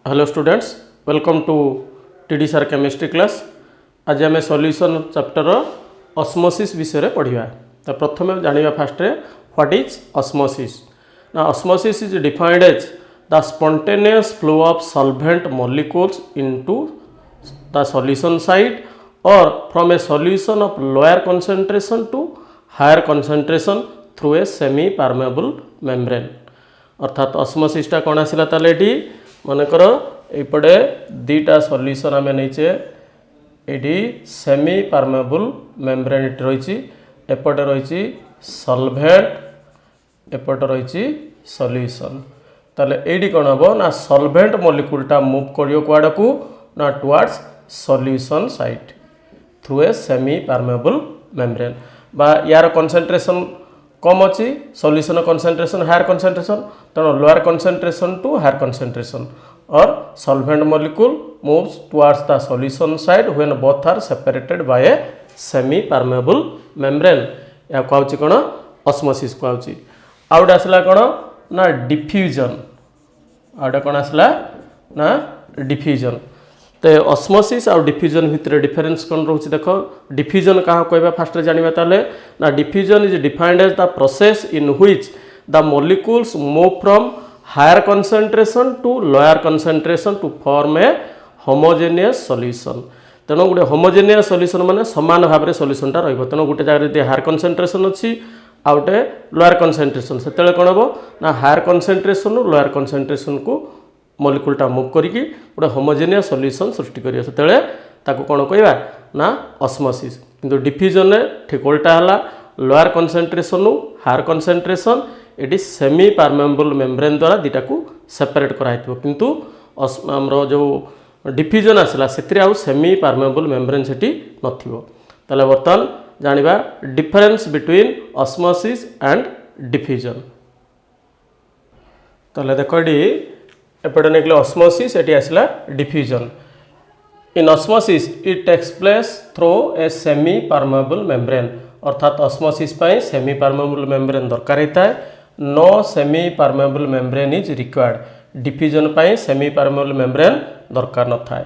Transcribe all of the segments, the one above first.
Hello students, welcome to TD sir chemistry class. आज आम solution chapter osmosis विषय पढ़ा। तो प्रथम जानिबा फास्ट व्हाट इज ऑस्मोसिस। ना osmosis is defined as the spontaneous flow of solvent molecules into the solution side or from a solution of lower concentration to higher concentration through a semi permeable membrane. अर्थात ऑस्मोसिसटा कौन आसला ताले eighty मनकर एपटे दीटा solution आम नहींचे ये semi permeable membrane रही एपटे रही solvent एपटे रही सॉल्यूशन। ताले एडी कौन हम ना सॉल्वेंट मॉलिक्यूलटा मूव करियो कुआड़ को ना towards solution side through a semi permeable membrane. बा यार कंसंट्रेशन कम अच्छी सॉल्यूशन कंसंट्रेशन हायर कंसंट्रेशन तेणु lower concentration to higher concentration और solvent molecule moves towards the solution side when both are separated by a semi permeable membrane. या कहूँ कौन osmosis कहूँ। आउट आसला कौन ना डिफ्यूजन। आउट कौन आसला ना डिफ्यूजन। तो ऑस्मोसिस और डिफ्यूजन भितर डिफरेंस कौन रोचे देख। डिफ्यूजन क्या कहवा फास्ट जाना ताले ना diffusion is defined as the process in which the molecules move from higher concentration to lower concentration to form a homogeneous solution. तेणु गोटे होमोजेनियस सॉल्यूशन माने समान भाव में सॉल्यूशनटा रहिबो। तेणु गोटे जगह यदि हायर कंसंट्रेशन अच्छी आ गोटे लोअर कंसंट्रेशन से कौन हम ना हायर कंसंट्रेशन लोअर कंसंट्रेशन को मॉलिक्यूलटा मूव करके गोटे होमोजेनियस सॉल्यूशन सृष्टि करियो से ताको कौन कहवा ना ऑस्मोसिस। किंतु डिफ्यूजन ठीक उल्टा है लोअर कंसंट्रेशन हायर कंसंट्रेशन ये सेमी परमेबल मेम्ब्रेन द्वारा दीटा को सेपरेट कराई किंतु आमर जो डिफ्यूजन आसला से आउ सेमी परमेबल मेम्ब्रेन से नथिबो। ताले बर्तमान जानिबा difference between osmosis and diffusion. ताले देखो एपटे निकले ऑस्मोसिस एटी आसला diffusion. In osmosis it takes place through a semi permeable membrane. अर्थात ऑस्मोसिस सेमी परमेबल मेम्ब्रेन दरकार होता है। No semi permeable membrane is required. Diffusion semi permeable membrane दरकार न था।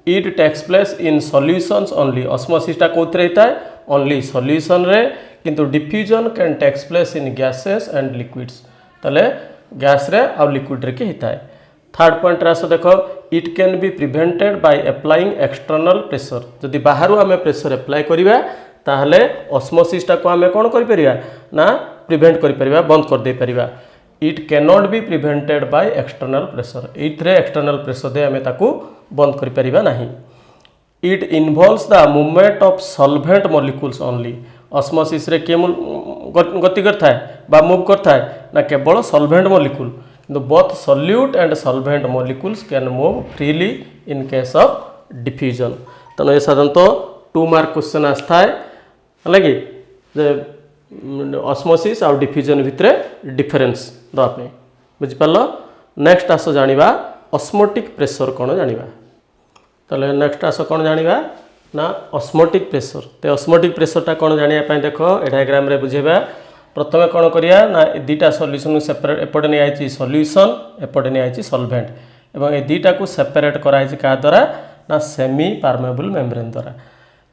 It takes place in solutions only. ऑस्मोसिसटा कौन रहता है ओनली सॉल्यूशन रे किंतु diffusion can takes place in gases and liquids. ताले गैस रे और लिक्विड रे के होता है। थर्ड पॉइंट आस देख it can be prevented by applying external pressure. जदि बाहर आम प्रेशर अप्लाई करिबा ताहले ऑस्मोसिसटा को आम कौन करिपरिबा ना प्रिवेंट करिपरिबा बंद कर दे परिबा। It can not be prevented by external pressure. एथरे एक्सटर्नल प्रेशर दे आम ताकू बंद करिपरिबा नाही। It involves the movement of solvent molecules only. Osmosis रे के गति करता है बा मूव करता है ना केवल सॉल्वेंट मॉलिक्यूल किंतु both solute and solvent molecules can move freely in case of diffusion. तेणु ये साधारणतः 2 मार्क क्वेश्चन आस्था है लगे ऑस्मोसिस और डिफ्यूजन भितर डिफरेंस दवाई बुझिपार। नेक्स्ट आस जानिबा ऑस्मोटिक प्रेशर कौन जानिबा। ताले नेक्स्ट आस कौन जानिबा ना ऑस्मोटिक प्रेशर। तो ऑस्मोटिक प्रेशरटा कौन जानिबा देख ए डायग्राम रे बुझेबा। प्रथम कौन करिया ना दीटा सॉल्यूशन सेपरेट एपटे नहीं आई सॉल्यूशन एपटे नहीं आई सॉल्वेंट एवं ए दीटा को सेपरेट कराई क्या द्वारा ना सेमी परमेबल मेम्ब्रेन द्वारा।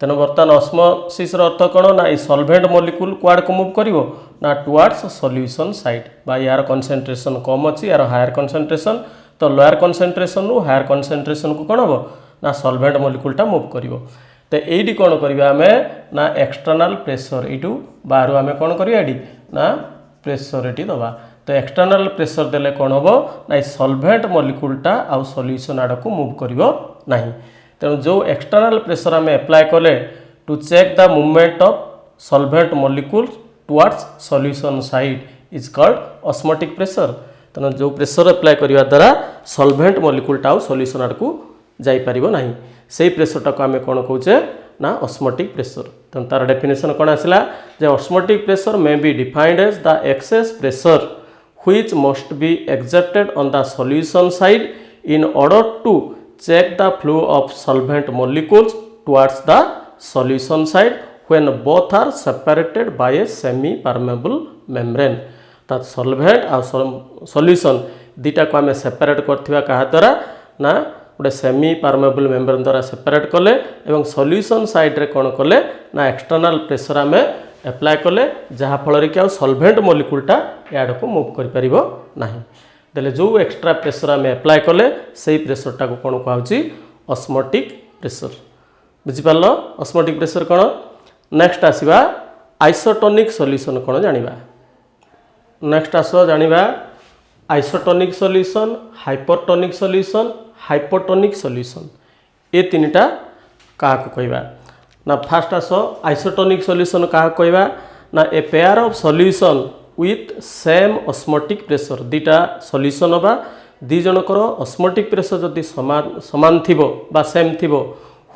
तेणु बर्तमान ऑस्मोसिस अर्थ कौन ना सॉल्वेंट मॉलिक्यूल कुआड़ को मूव करिवो ना टुवर्ड्स सॉल्यूशन साइड बा यार कंसंट्रेशन कम अच्छी यार हायर कंसंट्रेशन तो लोअर कंसंट्रेशन रु हायर कंसंट्रेशन को कौन हम ना सॉल्वेंट मॉलिक्यूलटा मूव करिवो। तो ये कौन करिबा आमे ना एक्सटर्नल प्रेशर यू बाहर आमे कौन करिया ना प्रेशर ये दबा। तो एक्सटर्नल प्रेशर देले कौन हम ना सॉल्वेंट मॉलिक्यूलटा आउ सॉल्यूशन आड़ को मूव करिवो नाही। तेणु जो एक्सटर्नल प्रेशर आम एप्लाय कले to check the movement of solvent molecule towards solution side is called osmotic pressure. तेणु जो प्रेशर एप्लाय करने द्वारा सॉल्वेंट मॉलिक्यूलटा आउ सॉल्यूशन आड़ को जाई परिबो नाही से प्रेशरटा को आम कौन कहूचे ना ऑस्मोटिक प्रेशर। तेणु तार डेफिनेशन कौन आसला जे osmotic pressure may be defined as the excess pressure which must be exerted on the solution side in order to check the flow of solvent molecules towards the solution side when both are separated by a semi permeable membrane। ता solvent आ solution दीटा को आम separate करथिबा कहा द्वारा ना गोटे semi permeable membrane द्वारा separate कले एवं सॉल्यूशन साइड रे कौन कले ना एक्सटर्नल प्रेशर आम एप्लाय कले जहाँफल कि सॉल्वेंट मॉलिक्यूलटा याड को मूव कर पारिबो नाही देले जो एक्स्ट्रा प्रेशर आम एप्लाय कले से प्रेशरटा को कौन कहूँ ऑस्मोटिक प्रेशर बुझिपार ऑस्मोटिक प्रेशर कौन नेक्स्ट आसवा आइसोटोनिक सॉल्यूशन कौन जानिबा नेक्स्ट आस जानिबा isotonic solution hypertonic solution hypotonic solution ये तीनटा क्या कहवा ना फास्ट आस आइसोटोनिक सॉल्यूशन क्या कहवा ना a pair of solution with same osmotic pressure दीटा सॉल्यूशन बा दी जनकर ऑस्मोटिक प्रेशर जदि समान थिबो बा सेम थिबो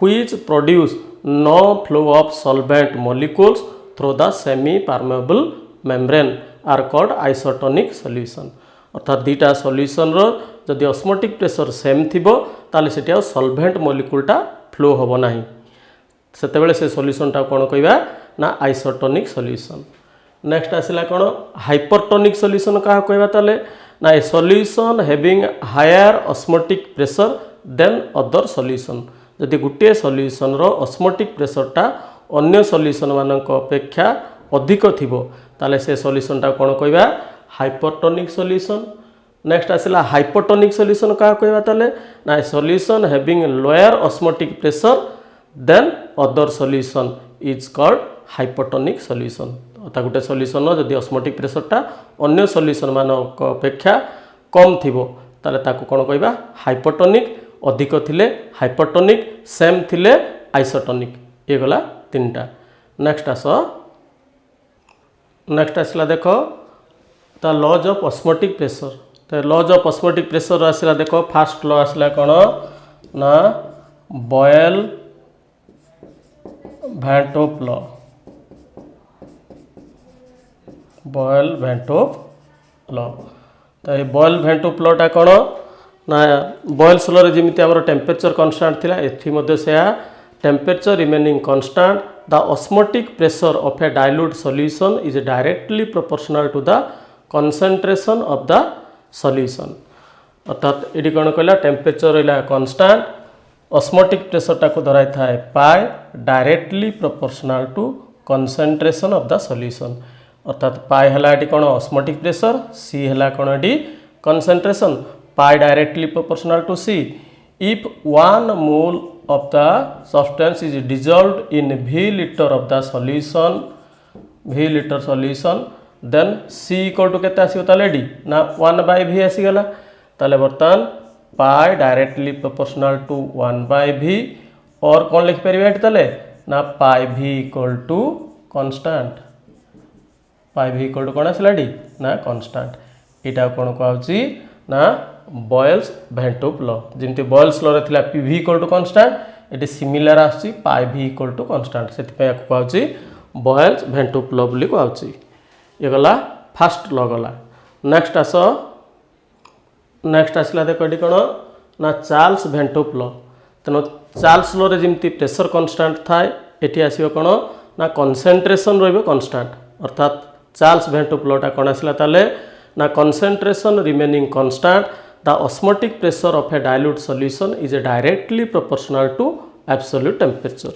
which produce no flow of solvent molecules through the semi permeable membrane are called isotonic solution अर्थात दीटा सॉल्यूशन रो जदि ऑस्मोटिक प्रेशर सेम थिबो ताले सेठी आ सॉल्वेंट मॉलिक्यूलटा फ्लो होबो नाही सेतेबेले से सॉल्यूशनटा कोन कहबा ना आइसोटोनिक सॉल्यूशन नेक्स्ट आसिला कोन हाइपरटोनिक सॉल्यूशन का कहबा ताले ना a solution having higher osmotic pressure then other solution जदि गुटे सॉल्यूशन रो ऑस्मोटिक प्रेशरटा अन्य सॉल्यूशन मानक अपेक्षा अधिक थिबो ताले से सॉल्यूशनटा कोन कहबा हाइपरटोनिक सॉल्यूशन नेक्स्ट आसिला हाइपोटोनिक सॉल्यूशन क्या कहबा ताले ना solution having lower osmotic pressure then other solution is called hypotonic solution अर्थात गोटे सॉल्यूशन जदि ऑस्मोटिक प्रेशरटा अन्य सॉल्यूशन मानक अपेक्षा कम थिबो ताले ताको कोन कहबा हाइपोटोनिक अधिक थिले हाइपोटोनिक सेम थिले आइसोटोनिक ये गला तीनटा नेक्स्ट आसला देखो the laws of osmotic pressure तो लॉज ऑफ ऑस्मोटिक प्रेशर आसला देखो फास्ट लॉ आसला कौन ना Boyle van law Boyle van law तो ये बॉयल वैन लॉटा कौन ना बॉयल्स लॉ रे जेमिति हमर टेम्परेचर कांस्टेंट थिला एथि मध्ये से temperature remaining constant the osmotic pressure of a dilute solution is directly proportional to the concentration of the solution अर्थात ये कौन कहला टेम्परेचर रहा कांस्टेंट ऑस्मोटिक प्रेशरटा को धराई थाए pi directly proportional to concentration of the solution अर्थात पाई है कौन ऑस्मोटिक प्रेशर सी है कौन ये concentration pi directly proportional to C if 1 mole of the substance is dissolved in V litre of the solution V litre solution then C equal to केते आसीबो ताले डी ना 1/v आसीगला ताले बर्तमान पाई डायरेक्टली प्रोपोर्शनल टू 1/v और कौन लिख परिबे ताले ना pi v equal to constant pi v equal to कौन आसला डी ना कांस्टेंट एटा कौन कहउची ना बॉयल्स वैन लॉ जिंती बॉयल्स लॉ रे थिला v इक्वल टू कांस्टेंट एटी सिमिलर आसी pi v equal to constant सेति पे कहउची बॉयल्स वैन लॉ बोली कहउची ये गला फास्ट लॉ गला नेक्स्ट आसला देखो ये कौन ना चार्ल्स वैन लॉ तेणु चार्ल्स लॉ रे जेमती प्रेशर कांस्टेंट थाए एटी आसीबो कौन ना कंसंट्रेशन रहिबो कांस्टेंट अर्थात चार्ल्स वैन लॉटा कौन आसला ताले ना concentration remaining constant the osmotic pressure of a dilute solution is directly proportional to absolute temperature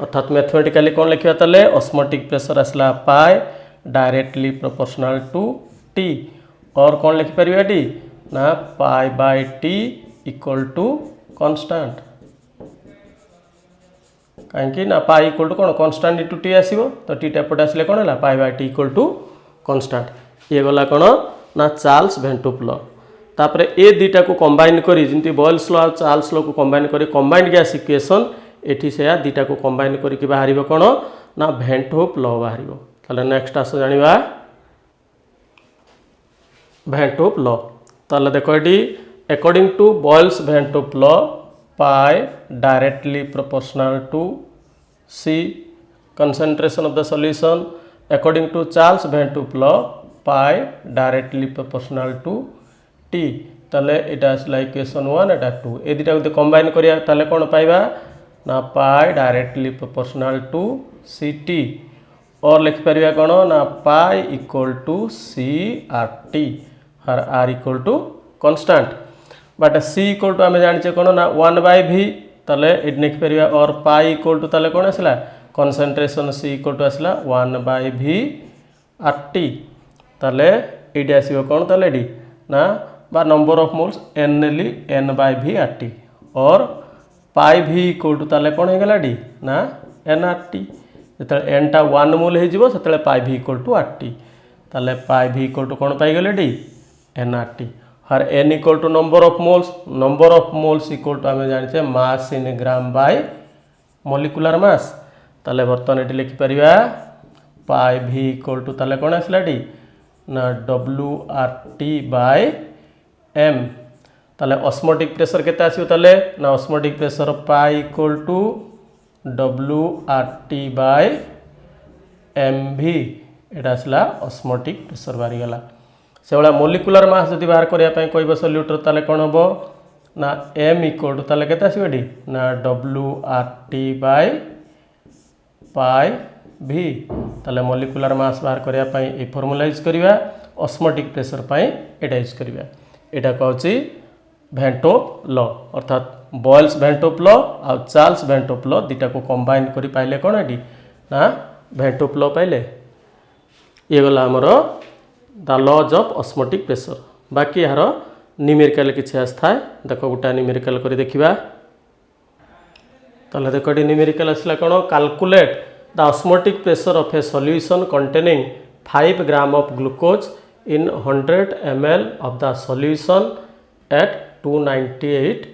अर्थात मैथमेटिकली कौन लिखा ताले ऑस्मोटिक प्रेशर आसला pi directly proportional to T और कौन लिख पारिबा टी ना pi by T equal to constant कहीं ना पाई इक्वल टू कौन कांस्टेंट इंटू टी आसीबो तो टी एपटे आसिले कौन है pi by T equal to constant ये गला कौन ना चार्ल्स वैन लॉ तापर ए दुटा को कंबाइन करी जिंती बॉयल्स लॉ और चार्ल्स लॉ को कंबाइन करी कंबाइंड गैस इक्वेशन एठी से दुटा को कंबाइन करी बाहर कौन ना वैन लॉ बाहर ताले नेक्स्ट आस जानिबा वैन लॉ ताले देखो ये according to Boyle's van law pi directly proportional to C concentration of the solution according to Charles van law pi directly proportional to T ताले एटा आसला इक्वेशन 1 एटा 2 ए दुटा को कंबाइन करिया ताले कोन पाइबा ना pi directly proportional to C T और लिख पारिबा कौन ना pi equal to C R T where R equal to constant but C equal to आम जाने कौन ना 1/v ताले ये लिखिपर और पाई इक्वल टू ताले कौन आसला कनसेंट्रेशन सी इक्वल टू आसला 1/v RT ताले ये आसो कौन ताले डी ना बा नंबर ऑफ मोल्स n नेली n/v RT और पाई v इक्वल टू ताले कौन हो गला डी ना nRT जो n टा 1 मोल हो pi v equal to RT ताले पाई v इक्वल टू कौन पाईगले डी nRT हर n equal to number of moles equal to आम जाने मास इन ग्राम बाय मॉलिक्यूलर मास ताले बर्तमान ये लिखिपर पाई v इक्वल टू ताले कौन आसला डी ना WRT बाय m ताले ऑस्मोटिक प्रेशर केते आसियो ताले ना osmotic pressure pi equal to WRT by mv एटा आसला ऑस्मोटिक प्रेशर बाहरी गला से भाया मॉलिक्यूलर मास जदि बाहर करने कहब सल्यूटर ताले कौन हम ना m इक्वल टू ताले केते आसियो डी ना WRT बाय पाई v ताले मॉलिक्यूलर मास बाहर करने ये फॉर्मूला यूज करवा ऑस्मोटिक प्रेशर पाई एटा यूज करवा एटा कहूँ भेंटोप लॉ अर्थात बॉयल्स भेंटोप लॉ आ चार्ल्स भेंटोप लॉ दुटा को कंबाइन करी पाइले कौन एटी ना भेंटोप लॉ पाइले ये गला आमर the laws of osmotic pressure बाकी यार न्यूमेरिकल किसी आसता देख गोटा न्यूमेरिकल कर देखा ताले देख ये न्यूमेरिकल आसला कौन calculate the osmotic pressure of A solution containing 5 gram of glucose in 100 ml of the solution at 298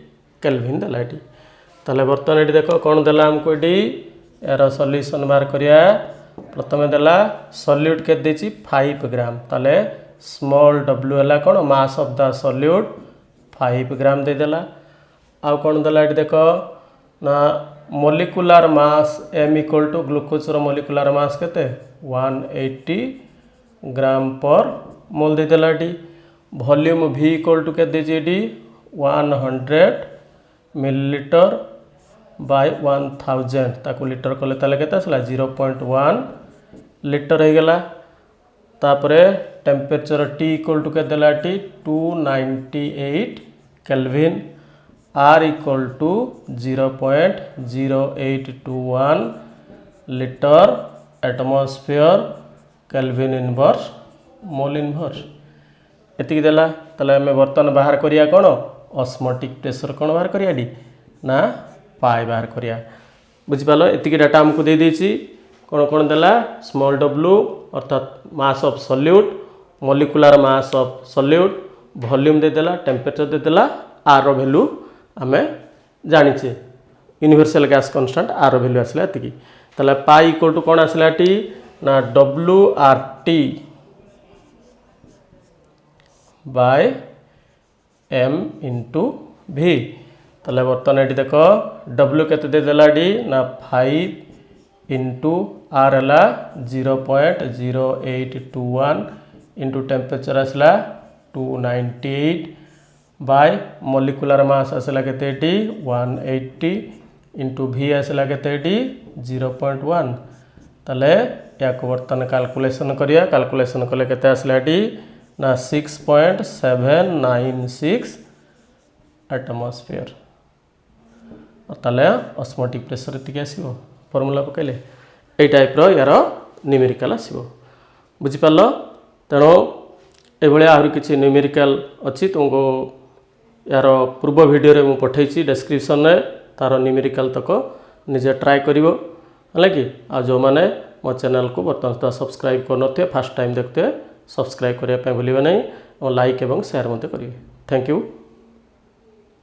Kelvin देला ये ताले बर्तमान ये देख कौन देला हमको ये यार सॉल्यूशन बाहर करिया प्रथम देला सॉल्यूट के देची 5 ग्राम ताले स्मॉल w है कौन mass of the solute 5 gram दे देला आउ कौन देला ये देख ना molecular mass m equal to glucose रो मॉलिक्यूलर मास केते 180 ग्राम पर मोल दे देला डी वॉल्यूम v इक्वल टू के दीजिए डी 100 मिलीलीटर बाय 1000 ताको लीटर कले ताले केते आसला 0.1 लीटर हो गला तापरे टेम्परेचर T इक्वल टू के देला T 298 kelvin R equal to 0.0821 litre atmosphere kelvin inverse mole inverse एति देला ताले हमें बर्तमान बाहर करिया कौन ऑस्मोटिक प्रेशर कौन बाहर करिया डी ना पाई बाहर करिया बुझिपाल एति डाटा हमको दे देछि कौन कौन देला स्मॉल w अर्थात mass of solute molecular mass of solute volume दे देला टेम्परेचर दे देला r रो वैल्यू आमे जानिछे यूनिवर्सल गैस कांस्टेंट r रो वैल्यू आसला एति ताले पाई इक्वल टू कौन आसला टी ना WRT bye m into v ताले बर्तमान ये देख w के दे देला डी ना 5 इंटू r है 0.0821 इंटू टेम्परेचर आसला 298 बाय मॉलिक्यूलर मास आसला केते 180 इंटू v आसला केते 0.1 ताले या को बर्तमान कैलकुलेशन करिया कैलकुलेशन कले केते आसला डी ना 6.796 एटमॉस्फेयर और ताले ऑस्मोटिक प्रेशर एतिक आसीबो फॉर्मूला पकैले ए टाइप रो यार न्यूमेरिकल आसीबो बुझि पालो तेणु ए भलिया आहुरी किछि न्यूमेरिकल अछि तुमको यार पूर्व वीडियो रे मु पठैछि डिस्क्रिप्शन रे तार न्यूमेरिकल तक निजे ट्राई करिवो हला कि आ जो माने मो चैनल को बर्तमान सुधा सब्सक्राइब करनथे फर्स्ट टाइम देखते सब्सक्राइब करने भूलिए नहीं और लाइक एवं शेयर मत करेंगे थैंक यू।